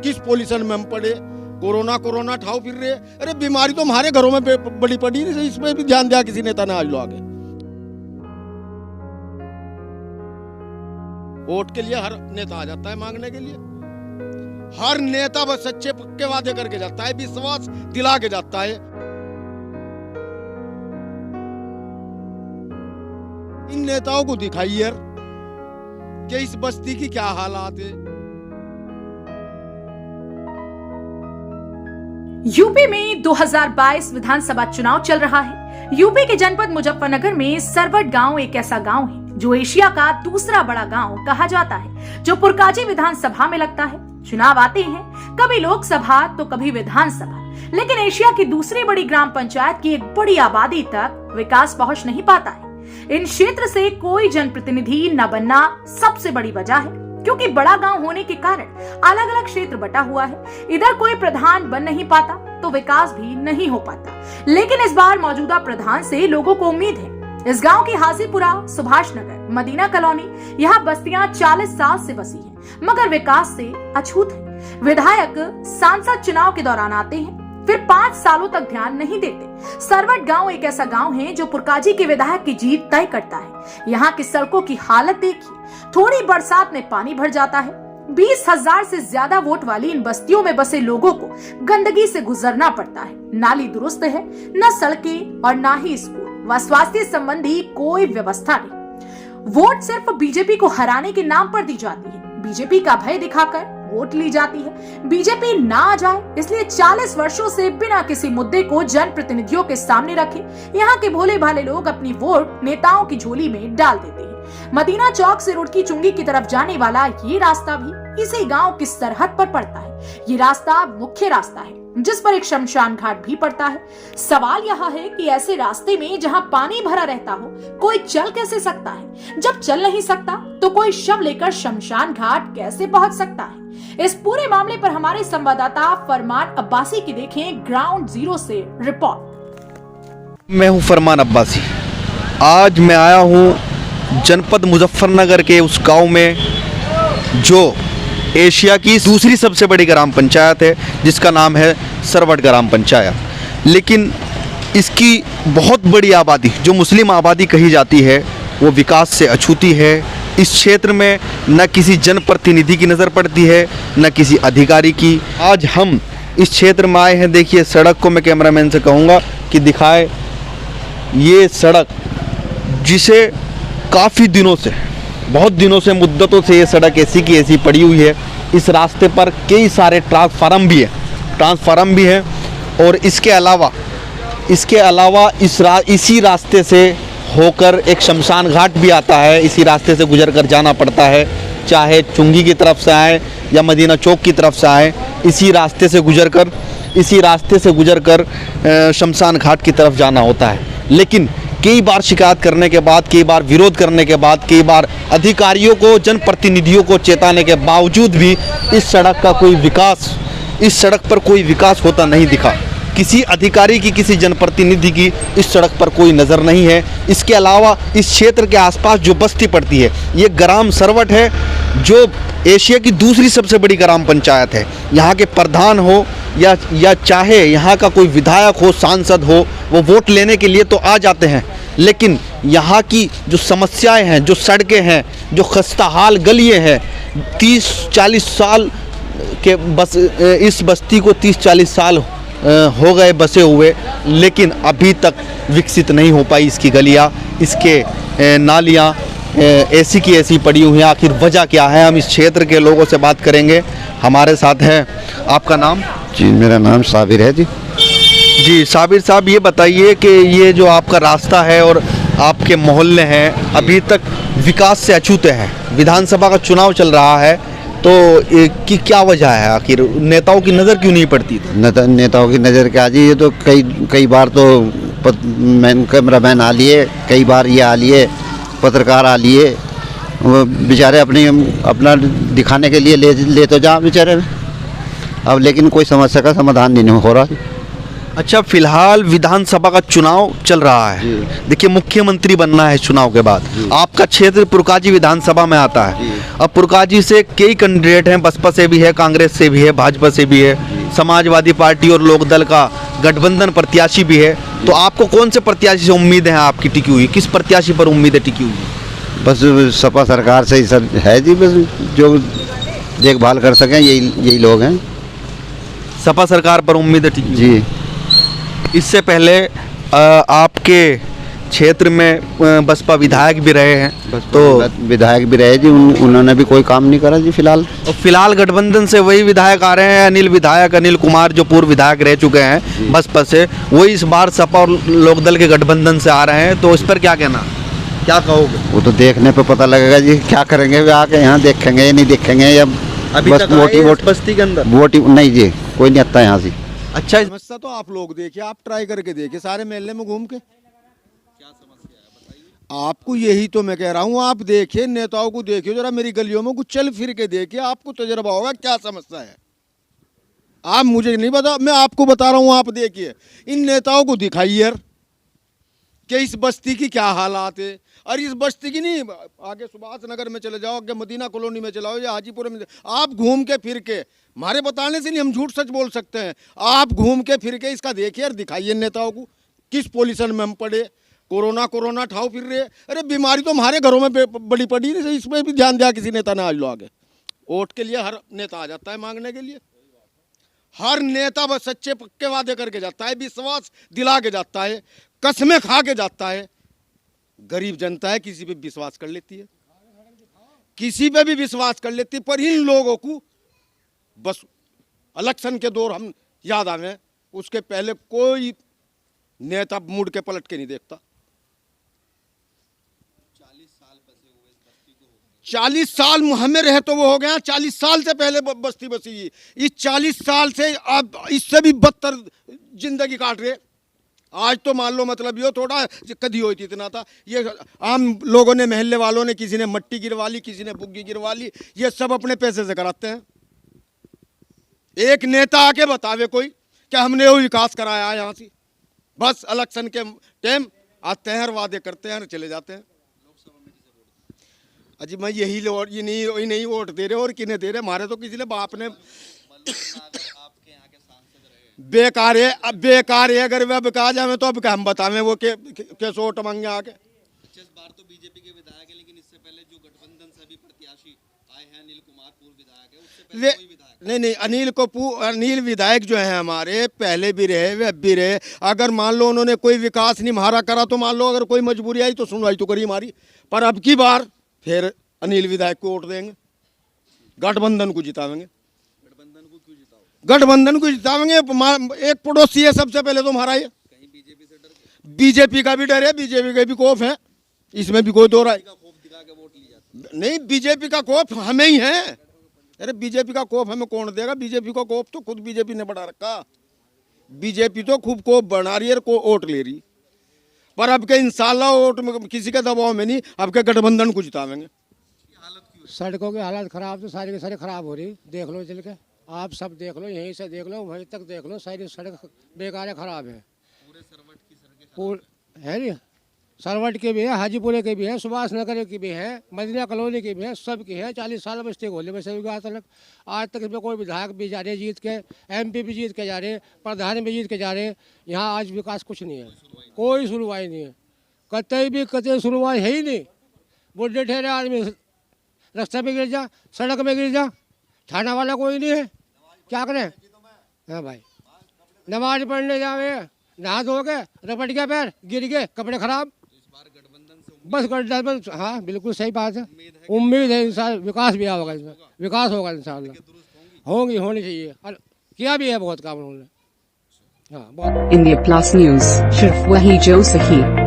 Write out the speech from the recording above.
किस पोल्यूशन में हम पड़े, कोरोना ठाव फिर रहे। अरे बीमारी तो हमारे घरों में बड़ी पड़ी, इसमें भी ध्यान दिया किसी नेता ने आज लो आगे। वोट के लिए हर नेता आ जाता है मांगने के लिए, हर नेता बस सच्चे पक्के वादे करके जाता है, विश्वास दिला के जाता है। इन नेताओं को दिखाइए यार कि इस बस्ती की क्या हालात है। यूपी में 2022 विधानसभा चुनाव चल रहा है। यूपी के जनपद मुजफ्फरनगर में सरवट गांव एक ऐसा गांव है जो एशिया का दूसरा बड़ा गांव कहा जाता है, जो पुरकाजी विधानसभा में लगता है। चुनाव आते हैं, कभी लोकसभा तो कभी विधानसभा, लेकिन एशिया की दूसरी बड़ी ग्राम पंचायत की एक बड़ी आबादी तक विकास पहुंच नहीं पाता है। इन क्षेत्र से कोई जनप्रतिनिधि न बनना सबसे बड़ी वजह है, क्योंकि बड़ा गांव होने के कारण अलग अलग क्षेत्र बटा हुआ है। इधर कोई प्रधान बन नहीं पाता तो विकास भी नहीं हो पाता। लेकिन इस बार मौजूदा प्रधान से लोगों को उम्मीद है। इस गांव की हाजीपुरा, सुभाष नगर, मदीना कॉलोनी, यहाँ बस्तियां 40 साल से बसी हैं, मगर विकास से अछूत है। विधायक सांसद चुनाव के दौरान आते हैं, फिर 5 सालों तक ध्यान नहीं देते। सरवट गांव एक ऐसा गांव है जो पुरकाजी के विधायक की जीत तय करता है। यहाँ की सड़कों की हालत देखिए, थोड़ी बरसात में पानी भर जाता है। 20,000 से ज्यादा वोट वाली इन बस्तियों में बसे लोगों को गंदगी से गुजरना पड़ता है। नाली दुरुस्त है, न सड़कें और न ही स्कूल व स्वास्थ्य संबंधी कोई व्यवस्था नहीं। वोट सिर्फ बीजेपी को हराने के नाम पर दी जाती है। बीजेपी का भय दिखाकर वोट ली जाती है। बीजेपी ना आ जाए इसलिए 40 वर्षों से बिना किसी मुद्दे को जनप्रतिनिधियों के सामने रखे यहाँ के भोले भाले लोग अपनी वोट नेताओं की झोली में डाल देते हैं। मदीना चौक से रुड़की चुंगी की तरफ जाने वाला ये रास्ता भी इसी गांव की सरहद पर पड़ता है। ये रास्ता मुख्य रास्ता है जिस पर एक शमशान घाट भी पड़ता है। सवाल यहाँ है कि ऐसे रास्ते में जहाँ पानी भरा रहता हो कोई चल कैसे सकता है? जब चल नहीं सकता तो कोई शव लेकर शमशान घाट कैसे पहुंच सकता है? इस पूरे मामले पर हमारे संवाददाता फरमान अब्बासी की देखें ग्राउंड जीरो से रिपोर्ट। मैं हूं फरमान अब्बासी। आज मैं आया हूं जनपद मुजफ्फरनगर के उस गांव में जो एशिया की दूसरी सबसे बड़ी ग्राम पंचायत है, जिसका नाम है सरवट ग्राम पंचायत। लेकिन इसकी बहुत बड़ी आबादी जो मुस्लिम आबादी कही जाती है वो विकास से अछूती है। इस क्षेत्र में न किसी जनप्रतिनिधि की नज़र पड़ती है न किसी अधिकारी की। आज हम इस क्षेत्र में आए हैं। देखिए सड़क को मैं कैमरामैन से कहूँगा कि दिखाए। ये सड़क जिसे काफ़ी दिनों से, बहुत दिनों से, मुद्दतों से ये सड़क ऐसी की ऐसी पड़ी हुई है। इस रास्ते पर कई सारे ट्रांसफार्म भी हैं और इसके अलावा इसी रास्ते से होकर एक शमशान घाट भी आता है। इसी रास्ते से गुजर कर जाना पड़ता है, चाहे चुंगी की तरफ से आए या मदीना चौक की तरफ से आए। इसी रास्ते से गुजर कर शमशान घाट की तरफ जाना होता है। लेकिन कई बार शिकायत करने के बाद, कई बार विरोध करने के बाद, कई बार अधिकारियों को, जनप्रतिनिधियों को चेताने के बावजूद भी इस सड़क पर कोई विकास होता नहीं दिखा। किसी अधिकारी की, किसी जनप्रतिनिधि की इस सड़क पर कोई नज़र नहीं है। इसके अलावा इस क्षेत्र के आसपास जो बस्ती पड़ती है, ये ग्राम सरवट है जो एशिया की दूसरी सबसे बड़ी ग्राम पंचायत है। यहाँ के प्रधान हो या चाहे यहाँ का कोई विधायक हो, सांसद हो, वो वोट लेने के लिए तो आ जाते हैं, लेकिन यहाँ की जो समस्याएं हैं, जो सड़कें हैं, जो खस्ताहाल गलियाँ हैं, 30-40 साल के इस बस्ती को 30-40 साल हो गए बसे हुए, लेकिन अभी तक विकसित नहीं हो पाई इसकी गलियाँ, इसके नालियाँ ऐसी की ऐसी पड़ी हुई हैं। आखिर वजह क्या है? हम इस क्षेत्र के लोगों से बात करेंगे। हमारे साथ हैं, आपका नाम? जी मेरा नाम साबिर है। जी साबिर साहब, ये बताइए कि ये जो आपका रास्ता है और आपके मोहल्ले हैं अभी तक विकास से अछूते हैं। विधानसभा का चुनाव चल रहा है तो की क्या वजह है? आखिर नेताओं की नज़र क्यों नहीं पड़ती? नेताओं की नज़र क्या जी, ये तो कई बार तो कैमरामैन आ लिए, कई बार ये आ लिए, पत्रकार आ लिए, वो बेचारे अपना दिखाने के लिए ले तो जा बेचारे। अब लेकिन कोई समस्या का समाधान नहीं हो रहा। अच्छा, फिलहाल विधानसभा का चुनाव चल रहा है। जी। देखिए, मुख्यमंत्री बनना है चुनाव के बाद। आपका क्षेत्र पुरकाजी विधानसभा में आता है। अब पुरकाजी से कई कैंडिडेट हैं, बसपा से भी है, कांग्रेस से भी है, भाजपा से भी है, समाजवादी पार्टी और लोकदल का गठबंधन प्रत्याशी भी है। तो आपको कौन से प्रत्याशी से उम्मीद है आपकी टिकी हुई? किस प्रत्याशी पर उम्मीद है टिकी हुई? बस सपा सरकार से ही सब है जी, बस जो देखभाल कर सकें यही लोग हैं सपा सरकार पर उम्मीद है टिकी हुई। जी। इससे पहले आपके क्षेत्र में बसपा विधायक भी रहे हैं, तो विधायक भी रहे जी, उन्होंने भी कोई काम नहीं करा जी फिलहाल। फिलहाल गठबंधन से वही विधायक आ रहे हैं, अनिल कुमार जो पूर्व विधायक रह चुके हैं बसपा से, वही इस बार सपा और लोकदल के गठबंधन से आ रहे हैं। तो इस पर क्या कहना, क्या कहोगे? वो तो देखने पे पता लगेगा जी, क्या करेंगे वे आके यहाँ देखेंगे या नहीं देखेंगे, या अभी बस तक वोट बस्ती के अंदर वोट नहीं जी, कोई नहीं आता यहाँ से। अच्छा, समस्या तो आप लोग देखिए, आप ट्राई करके देखिए सारे मेले में घूम के। आपको यही तो मैं कह रहा हूँ, आप देखिए नेताओं को देखिए जरा, मेरी गलियों में कुछ चल फिर के देखिए, आपको तजुर्बा होगा क्या समस्या है। आप मुझे नहीं बता, मैं आपको बता रहा हूँ, आप देखिए इन नेताओं को दिखाइए यार कि इस बस्ती की क्या हालात है। और इस बस्ती की नहीं, आगे सुभाष नगर में चले जाओ, आगे मदीना कॉलोनी में चलाओ या हाजीपुर में, आप घूम के फिर के, हमारे बताने से नहीं हम झूठ सच बोल सकते हैं, आप घूम के फिर के इसका देखिए और दिखाइए नेताओं को किस पोजीशन में हम पड़े। कोरोना ठाव फिर रहे, अरे बीमारी तो हमारे घरों में बड़ी पड़ी, इस पर भी ध्यान दिया किसी नेता ने आज लो आगे। वोट के लिए हर नेता आ जाता है मांगने के लिए, हर नेता बस सच्चे पक्के वादे करके जाता है, विश्वास दिला के जाता है, कसमें खा के जाता है। गरीब जनता है, किसी पे विश्वास कर लेती है, किसी पे भी विश्वास कर लेती है। पर इन लोगों को बस इलेक्शन के दौर हम याद आवे, उसके पहले कोई नेता मुड़ के पलट के नहीं देखता। 40 साल हमें रहे तो वो हो गया, 40 साल से पहले बस्ती बसी, इस 40 साल से अब इससे भी बदतर जिंदगी काट रहे। आज तो मान लो मतलब ये थोड़ा कदी हुई थी इतना था, ये आम लोगों ने, महल्ले वालों ने, किसी ने मट्टी गिरवा ली, किसी ने बुग्गी गिरवा ली, ये सब अपने पैसे से कराते हैं। एक नेता आके बतावे कोई कि हमने वो विकास कराया है यहाँ से, बस इलेक्शन के टाइम आते हैं, वादे करते हैं, चले जाते हैं। अजी मैं यही नहीं वोट दे रहे और किन्हें दे रहे, हमारे तो किसी ने बाप ने बेकार है। अब बेकार है, अगर वे अब कहा जाए तो अब हम बतावें वो के वोट मांगे आके। इस बार तो बीजेपी के विधायक है, लेकिन इससे पहले जो गठबंधन से भी प्रत्याशी आए हैं, अनिल कुमार पूर्व विधायक है, उससे पहले कोई विधायक नहीं, अनिल विधायक जो है हमारे पहले भी रहे, वे अब भी रहे। अगर मान लो उन्होंने कोई विकास नहीं हमारा करा तो मान लो अगर कोई मजबूरी आई तो सुनवाई तो करी हमारी, पर अब की बार फिर अनिल विधायक को वोट देंगे, गठबंधन को जितावेंगे। गठबंधन को जितावेंगे। एक पड़ोसी है सबसे पहले तो हमारा, ये बीजेपी का भी डर है, बीजेपी का भी खौफ है, इसमें भी कोई दो राय नहीं। बीजेपी का खौफ हमें ही है, अरे बीजेपी का खौफ हमें कौन देगा? बीजेपी का खौफ तो खुद बीजेपी ने बढ़ा रखा, बीजेपी तो खूब खौफ बना रही है, वोट ले रही। पर अब के इंशाल्लाह वोट किसी के दबाव में नहीं, अब के गठबंधन को जितावेंगे। सड़कों की हालत खराब तो सारी की सारी खराब हो रही, देख लो चल के, आप सब देख लो, यहीं से देख लो, वहीं तक देख लो, सारी सड़क बेकार है, खराब है। पूरे सरवट की सड़कें है नहीं, सरवट के भी है, हाजीपुरे के भी है, सुभाष नगर की भी है, मदीना कॉलोनी की भी है, सब की है। 40 साल बस्ती गोले में सभी आज तक इसमें कोई विधायक भी जा रहे जीत के, MP भी जीत के जा रहे, प्रधान भी जीत के जा रहे, यहाँ आज विकास कुछ नहीं है, कोई सुनवाई नहीं है, कतई सुनवाई है ही नहीं। बुढ़े ठहरे आदमी रास्ते में गिर जा, सड़क में गिर जा, थाना वाला कोई नहीं है, क्या करें? हाँ भाई, नमाज पढ़ने जावे, नहा धो के रपट गया पैर, गिर गए, कपड़े खराब, बस गठबंधन। हाँ बिल्कुल सही बात है, उम्मीद है इंसान विकास भी होगा, इसमें विकास होगा इंशाल्लाह, होनी चाहिए, और किया भी है बहुत काम उन्होंने। हाँ बहुत। इंडिया प्लस न्यूज़, सिर्फ वही जो सही।